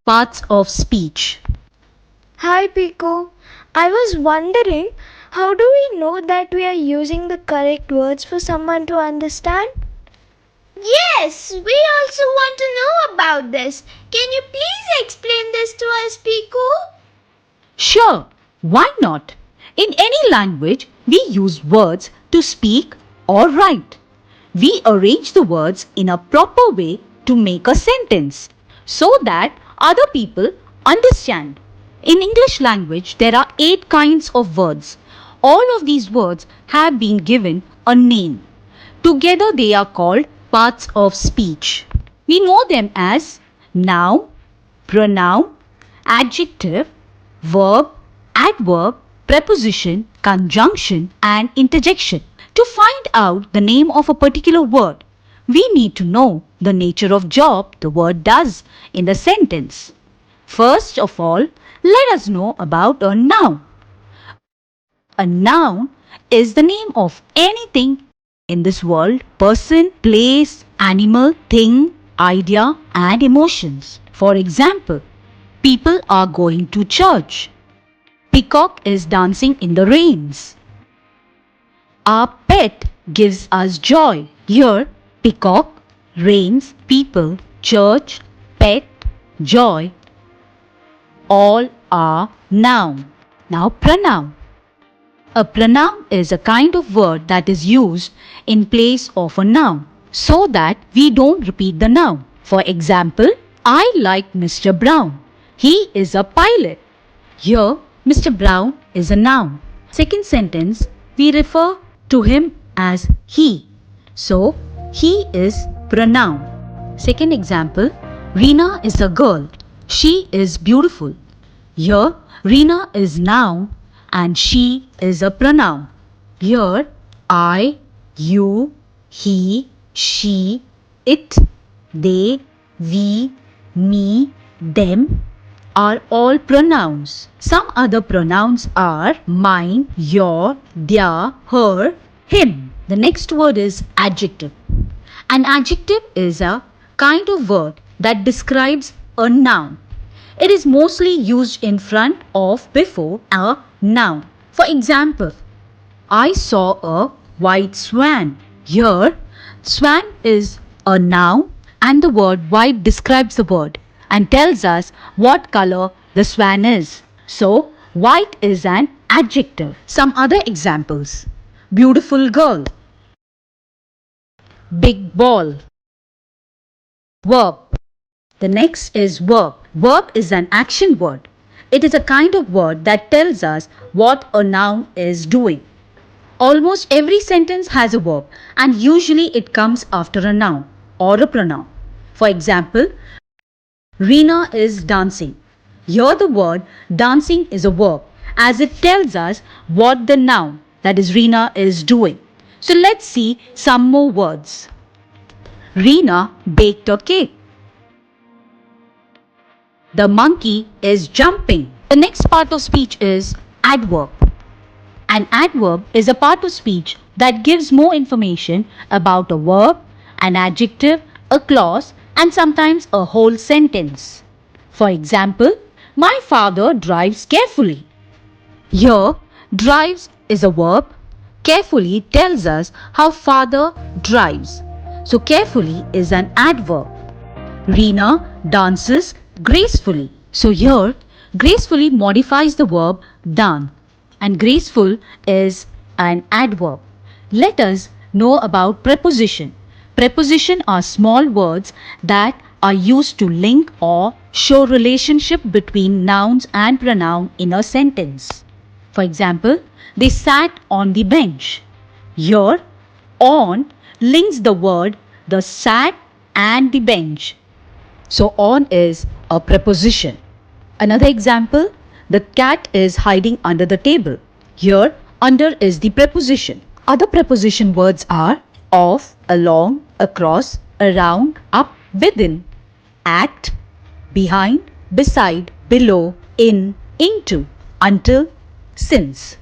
Parts of speech. Hi Pico. I was wondering, how do we know that we are using the correct words for someone to understand? Yes, we also want to know about this. Can you please explain this to us, Pico? Sure, why not? In any language, we use words to speak or write. We arrange the words in a proper way to make a sentence so that other people understand. In English language, there are 8 kinds of words. All of these words have been given a name. Together they are called parts of speech. We know them as noun, pronoun, adjective, verb, adverb, preposition, conjunction, and interjection. To find out the name of a particular word, we need to know the nature of job the word does in the sentence. First of all, let us know about a noun. A noun is the name of anything in this world: person, place, animal, thing, idea, and emotions. For example, people are going to church. Peacock is dancing in the rains. Our pet gives us joy. Here, peacock, rains, people, church, pet, joy, all are noun. Now pronoun. A pronoun is a kind of word that is used in place of a noun so that we don't repeat the noun. For example, I like Mr. Brown. He is a pilot. Here, Mr. Brown is a noun. Second sentence, we refer to him as he. So, he is pronoun. Second example, Reena is a girl. She is beautiful. Here, Reena is noun and she is a pronoun. Here, I, you, he, she, it, they, we, me, them are all pronouns. Some other pronouns are mine, your, their, her, him. The next word is adjective. An adjective is a kind of word that describes a noun. It is mostly used in front of before a noun. For example, I saw a white swan. Here, swan is a noun and the word white describes the word and tells us what color the swan is. So, white is an adjective. Some other examples: beautiful girl, big ball, verb. The next is verb. Verb is an action word. It is a kind of word that tells us what a noun is doing. Almost every sentence has a verb and usually it comes after a noun or a pronoun. For example, Reena is dancing. Here the word dancing is a verb as it tells us what the noun, that is Reena, is doing. So let's see some more words. Reena baked a cake. The monkey is jumping. The next part of speech is adverb. An adverb is a part of speech that gives more information about a verb, an adjective, a clause, and sometimes a whole sentence. For example, my father drives carefully. Here, drives is a verb. Carefully tells us how father drives. So, carefully is an adverb. Reena dances gracefully. So here, gracefully modifies the verb done and graceful is an adverb. Let us know about preposition. Preposition are small words that are used to link or show relationship between nouns and pronoun in a sentence. For example, they sat on the bench. Here, on links the word the sat and the bench. So on is a preposition. Another example, the cat is hiding under the table. Here, under is the preposition. Other preposition words are of, along, across, around, up, within, at, behind, beside, below, in, into, until, since.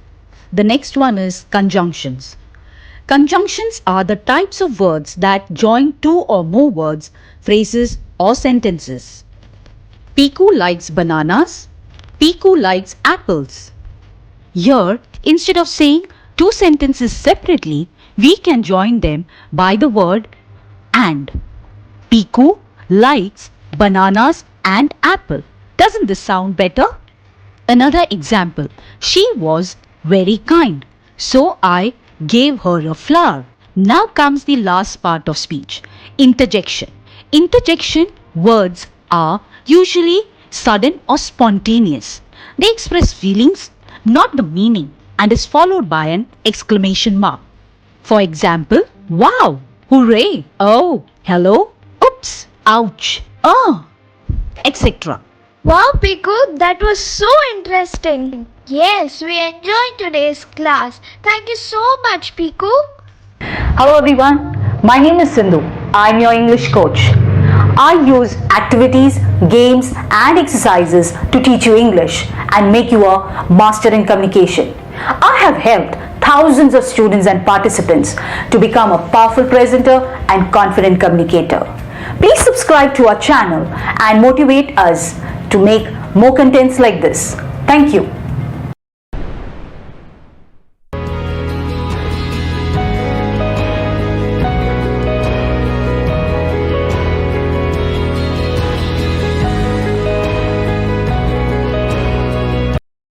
The next one is conjunctions. Conjunctions are the types of words that join two or more words, phrases, or sentences. Piku likes bananas. Piku likes apples. Here, instead of saying two sentences separately, we can join them by the word and. Piku likes bananas and apple. Doesn't this sound better? Another example. She was very kind, so I gave her a flower. Now comes the last part of speech. Interjection. Interjection words are usually sudden or spontaneous. They express feelings, not the meaning, and is followed by an exclamation mark. For example, wow, hooray, oh, hello, oops, ouch, oh, etc. Wow, Piku, that was so interesting. Yes, we enjoyed today's class. Thank you so much, Piku. Hello everyone, my name is Sindhu. I'm your English coach. I use activities, games and exercises to teach you English and make you a master in communication. I have helped thousands of students and participants to become a powerful presenter and confident communicator. Please subscribe to our channel and motivate us to make more contents like this. Thank you.